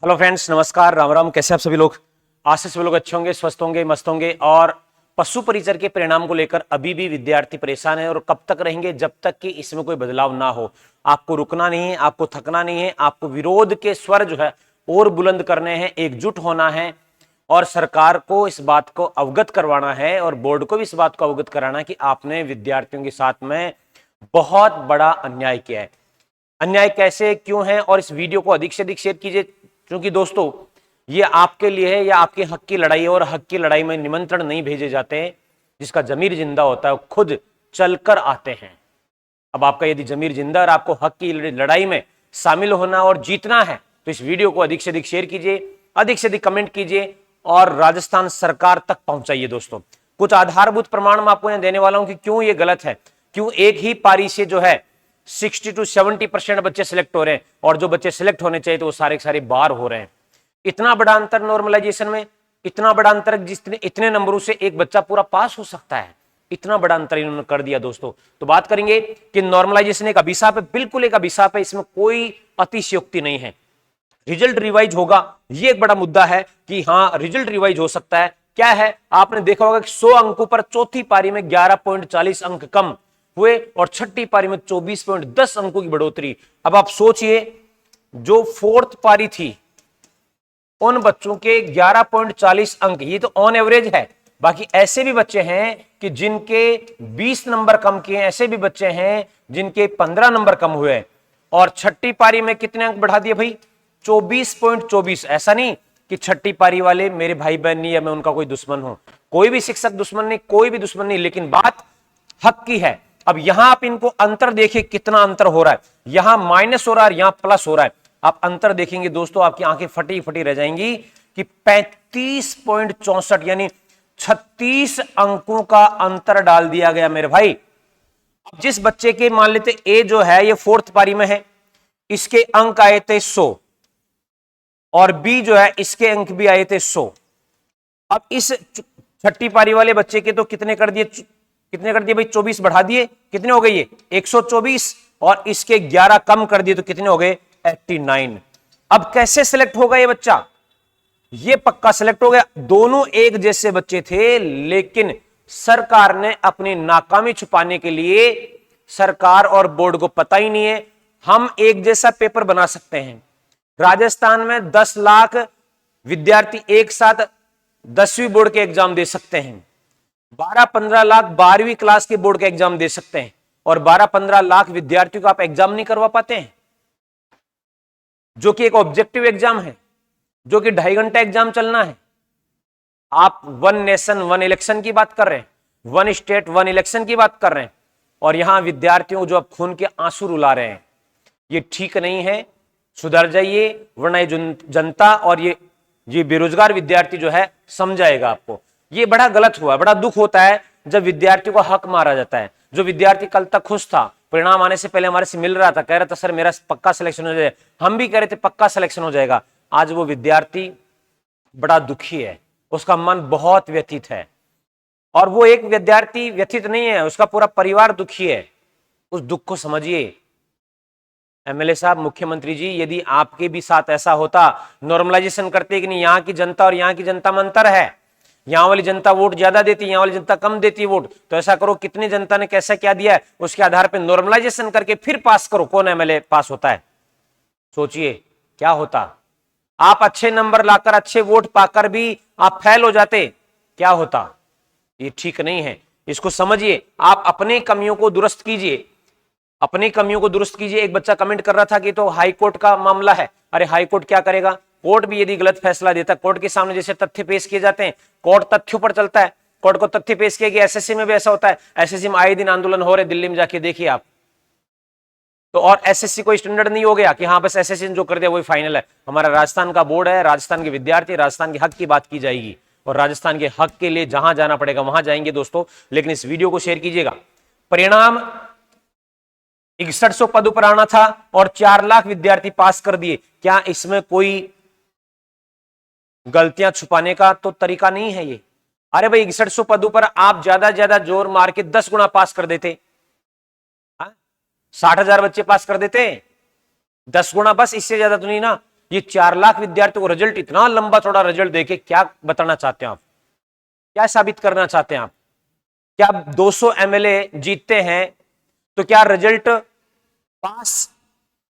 Hello friends, नमस्कार, राम राम। कैसे आप सभी लोग? आशा सभी लोग अच्छे होंगे, स्वस्थ होंगे, मस्त होंगे। और पशु परिचर के परिणाम को लेकर अभी भी विद्यार्थी परेशान है और कब तक रहेंगे? जब तक कि इसमें कोई बदलाव ना हो। आपको रुकना नहीं है, आपको थकना नहीं है, आपको विरोध के स्वर जो है और बुलंद करने हैं, एकजुट होना है और सरकार को इस बात को अवगत करवाना है और बोर्ड को भी इस बात को अवगत कराना है कि आपने विद्यार्थियों के साथ में बहुत बड़ा अन्याय किया है। अन्याय कैसे, क्यों है, और इस वीडियो को अधिक से अधिक शेयर कीजिए, क्योंकि दोस्तों ये आपके लिए है या आपके हक की लड़ाई है और हक की लड़ाई में निमंत्रण नहीं भेजे जाते हैं। जिसका जमीर जिंदा होता है वो खुद चलकर आते हैं। अब आपका यदि जमीर जिंदा और आपको हक की लड़ाई में शामिल होना और जीतना है तो इस वीडियो को अधिक से अधिक शेयर कीजिए, अधिक से अधिक कमेंट कीजिए और राजस्थान सरकार तक पहुंचाइए। दोस्तों कुछ आधारभूत प्रमाण मैं आपको यहां देने वाला हूं कि क्यों ये गलत है, क्यों एक ही पारी से जो है 60 to 70% बच्चे सिलेक्ट हो रहे हैं और जो बच्चे सिलेक्ट होने चाहिए तो वो सारे के सारे बाहर हो रहे हैं। इतना बड़ा अंतर नॉर्मलाइजेशन में, इतना बड़ा अंतर, जिसने इतने नंबरों से एक बच्चा पूरा पास हो सकता है, इतना बड़ा अंतर इन्होंने कर दिया। दोस्तों तो बात करेंगे कि नॉर्मलाइजेशन एक अभिशाप है, बिल्कुल एक अभिशाप है, इसमें कोई अतिशयोक्ति नहीं है। रिजल्ट रिवाइज होगा, ये एक बड़ा मुद्दा है कि हाँ रिजल्ट रिवाइज हो सकता है। क्या है, आपने देखा होगा कि 100 अंकों पर चौथी पारी में 11.40 अंक कम हुए और छठी पारी में 24.10 अंकों की बढ़ोतरी। अब आप सोचिए, जो फोर्थ पारी थी उन बच्चों के 11.40 अंक, ये तो ऑन एवरेज है। बाकी ऐसे भी बच्चे हैं कि जिनके 20 नंबर कम किए, ऐसे भी बच्चे हैं जिनके 15 नंबर कम हुए और छठी पारी में कितने अंक बढ़ा दिए भाई? 24.24। ऐसा नहीं कि छठी पारी वाले मेरे भाई बहन नहीं है, मैं उनका कोई दुश्मन हूं, कोई भी शिक्षक दुश्मन नहीं, कोई भी दुश्मन नहीं, लेकिन बात हक की है। अब यहां आप इनको अंतर देखिए, कितना अंतर हो रहा है, यहां माइनस हो रहा है, यहां प्लस हो रहा है। आप अंतर देखेंगे दोस्तों, आपकी आंखें फटी फटी रह जाएंगी कि 35.64 यानी 36 अंकों का अंतर डाल दिया गया मेरे भाई। अब जिस बच्चे के मान लेते ए जो है ये फोर्थ पारी में है, इसके अंक आए थे 100 और बी जो है इसके अंक भी आए थे 100। अब इस छठी पारी वाले बच्चे के तो कितने कर दिए, कितने कर दिए भाई? 24 बढ़ा दिए, कितने हो गए ये? 124। और इसके 11 कम कर दिए तो कितने हो गए? 89। अब कैसे सिलेक्ट होगा ये बच्चा? ये पक्का सिलेक्ट हो गया। दोनों एक जैसे बच्चे थे, लेकिन सरकार ने अपनी नाकामी छुपाने के लिए, सरकार और बोर्ड को पता ही नहीं है हम एक जैसा पेपर बना सकते हैं। राजस्थान में 10 लाख विद्यार्थी एक साथ 10वीं बोर्ड के एग्जाम दे सकते हैं, 12-15 लाख 12वीं क्लास के बोर्ड के एग्जाम दे सकते हैं और 12-15 लाख विद्यार्थियों का आप एग्जाम नहीं करवा पाते हैं, जो कि एक ऑब्जेक्टिव एग्जाम है, जो कि 2.5 घंटा एग्जाम चलना है। आप 1 नेशन 1 इलेक्शन की बात कर रहे हैं, 1 स्टेट 1 इलेक्शन की बात कर रहे हैं और यहां विद्यार्थियों जो अब खून के आंसू रुला रहे हैं। ये ठीक नहीं है, सुधर जाइए, वरना ये जनता और ये बेरोजगार विद्यार्थी जो है समझाएगा आपको। ये बड़ा गलत हुआ, बड़ा दुख होता है जब विद्यार्थियों का हक मारा जाता है। जो विद्यार्थी कल तक खुश था, परिणाम आने से पहले हमारे से मिल रहा था, कह रहा था सर मेरा पक्का सिलेक्शन हो जाए, हम भी कह रहे थे पक्का सिलेक्शन हो जाएगा। आज वो विद्यार्थी बड़ा दुखी है, उसका मन बहुत व्यथित है और वो एक विद्यार्थी व्यथित नहीं है, उसका पूरा परिवार दुखी है। उस दुख को समझिए। एमएलए साहब, मुख्यमंत्री जी, यदि आपके भी साथ ऐसा होता, नॉर्मलाइजेशन करते कि नहीं, यहाँ की जनता और यहाँ की जनता में अंतर है, यहाँ वाली जनता वोट ज्यादा देती, यहाँ वाली जनता कम देती वोट, तो ऐसा करो कितनी जनता ने कैसा क्या दिया है उसके आधार पर नॉर्मलाइजेशन करके फिर पास करो, कौन एमएलए पास होता है। सोचिए क्या होता। आप अच्छे नंबर लाकर, अच्छे वोट पाकर भी आप फेल हो जाते, क्या होता। ये ठीक नहीं है, इसको समझिए। आप अपनी कमियों को दुरुस्त कीजिए, अपनी कमियों को दुरुस्त कीजिए। एक बच्चा कमेंट कर रहा था कि तो हाई कोर्ट का मामला है। अरे हाई कोर्ट क्या करेगा? कोर्ट भी यदि गलत फैसला देता, कोर्ट के सामने जैसे तथ्य पेश किए जाते हैं, कोर्ट तथ्यों पर चलता है, कोर्ट को तथ्य पेश किया गया। एसएससी में भी ऐसा होता है, एसएससी में आए दिन आंदोलन हो रहे, दिल्ली में जाके देखिए आप। तो और एसएससी कोई स्टैंडर्ड नहीं हो गया कि हाँ बस एसएससी ने जो कर दिया वही फाइनल है। हमारा राजस्थान का बोर्ड है, राजस्थान के विद्यार्थी, राजस्थान के हक की बात की जाएगी और राजस्थान के हक के लिए जहां जाना पड़ेगा वहां जाएंगे दोस्तों। लेकिन इस वीडियो को शेयर कीजिएगा। परिणाम 6100 पदों पर आना था और 4 लाख विद्यार्थी पास कर दिए। क्या इसमें कोई गलतियां छुपाने का तो तरीका नहीं है ये? अरे भाई 6100 पदों पर आप ज्यादा जोर मार के 10 गुना पास कर देते, 60,000 बच्चे पास कर देते, 10 गुना, बस इससे ज्यादा तो नहीं ना। ये 4 लाख विद्यार्थियों को रिजल्ट, इतना लंबा चौड़ा रिजल्ट देके क्या बताना चाहते हैं आप, क्या साबित करना चाहते हैं आप? क्या 200 एमएलए जीतते हैं तो क्या रिजल्ट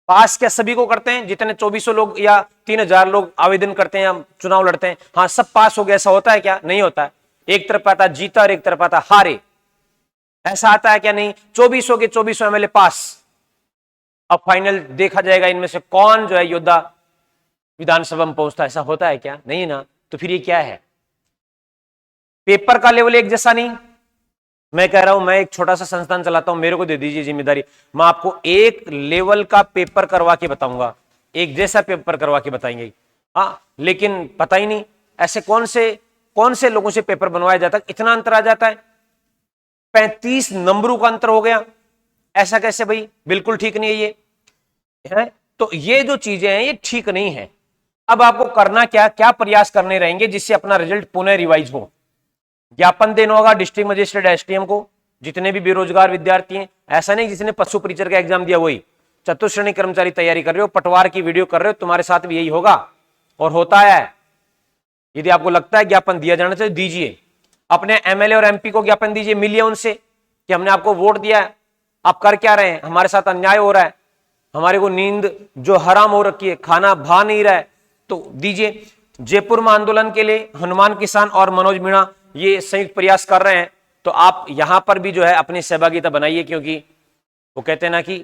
पास क्या सभी को करते हैं? जितने 2400 लोग या 3000 लोग आवेदन करते हैं या चुनाव लड़ते हैं, हाँ सब पास हो गया, ऐसा होता है क्या? नहीं होता है। एक तरफ आता जीता और एक तरफ आता हारे, ऐसा आता है क्या? नहीं। 2400 के 2400 एमएलए पास। अब फाइनल देखा जाएगा इनमें से कौन जो है योद्धा विधानसभा में पहुंचता है, ऐसा होता है क्या? नहीं ना। तो फिर ये क्या है? पेपर का लेवल एक जैसा नहीं। मैं कह रहा हूं, मैं एक छोटा सा संस्थान चलाता हूं, मेरे को दे दीजिए जिम्मेदारी, मैं आपको एक लेवल का पेपर करवा के बताऊंगा, एक जैसा पेपर करवा के बताएंगे। हाँ, लेकिन पता ही नहीं ऐसे कौन से लोगों से पेपर बनवाया जाता है, इतना अंतर आ जाता है, 35 नंबरों का अंतर हो गया, ऐसा कैसे भाई? बिल्कुल ठीक नहीं है ये है। तो ये जो चीजें हैं ये ठीक नहीं है। अब आपको करना क्या प्रयास करने रहेंगे जिससे अपना रिजल्ट पुनः रिवाइज हो? ज्ञापन देना होगा डिस्ट्रिक्ट मजिस्ट्रेट एसडीएम को, जितने भी बेरोजगार विद्यार्थी हैं, ऐसा नहीं जिसने पशु परिचर का एग्जाम दिया वही, चतुश्रेणी कर्मचारी तैयारी कर रहे हो, पटवार की वीडियो कर रहे हो, तुम्हारे साथ भी यही होगा और होता है। यदि आपको लगता है ज्ञापन दिया जाना चाहिए, दीजिए। अपने एमएलए और एमपी को ज्ञापन दीजिए, मिलिए उनसे कि हमने आपको वोट दिया है, आप कर क्या रहे हैं, हमारे साथ अन्याय हो रहा है, हमारे को नींद जो हराम हो रखी है, खाना भा नहीं रहा है, तो दीजिए। जयपुर में आंदोलन के लिए हनुमान किसान और मनोज मीणा ये संयुक्त प्रयास कर रहे हैं, तो आप यहां पर भी जो है अपनी सहभागिता बनाइए, क्योंकि वो कहते हैं ना कि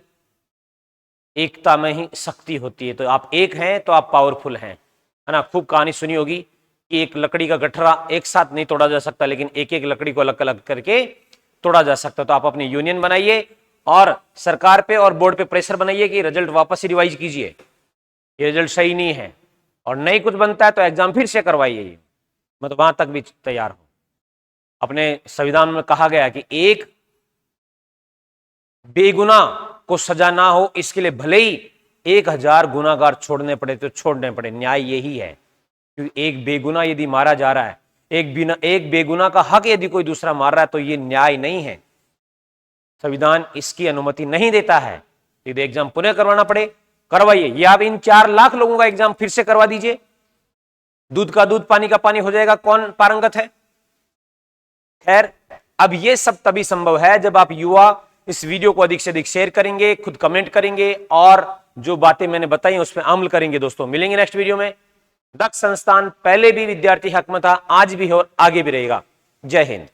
एकता में ही शक्ति होती है। तो आप एक हैं तो आप पावरफुल हैं, है ना। खूब कहानी सुनी होगी कि एक लकड़ी का गठरा एक साथ नहीं तोड़ा जा सकता, लेकिन एक एक लकड़ी को अलग अलग करके तोड़ा जा सकता। तो आप अपनी यूनियन बनाइए और सरकार पे और बोर्ड पे प्रेशर बनाइए कि रिजल्ट वापस से रिवाइज कीजिए, ये रिजल्ट सही नहीं है, और नहीं कुछ बनता है तो एग्जाम फिर से करवाइए। मैं तो वहां तक भी तैयार हूं। अपने संविधान में कहा गया कि एक बेगुनाह को सजा ना हो, इसके लिए भले ही 1000 गुनाहगार छोड़ने पड़े तो छोड़ने पड़े। न्याय यही है, क्योंकि एक बेगुनाह यदि मारा जा रहा है, एक बेगुनाह का हक यदि कोई दूसरा मार रहा है, तो ये न्याय नहीं है। संविधान इसकी अनुमति नहीं देता है। यदि एग्जाम पुनः करवाना पड़े, करवाइए। ये आप इन 4 लाख लोगों का एग्जाम फिर से करवा दीजिए, दूध का दूध पानी का पानी हो जाएगा। कौन पारंगत है? खैर, अब ये सब तभी संभव है जब आप युवा इस वीडियो को अधिक से अधिक शेयर करेंगे, खुद कमेंट करेंगे और जो बातें मैंने बताई उस पर अमल करेंगे। दोस्तों, मिलेंगे नेक्स्ट वीडियो में। दक्ष संस्थान पहले भी विद्यार्थी हक में था, आज भी है और आगे भी रहेगा। जय हिंद।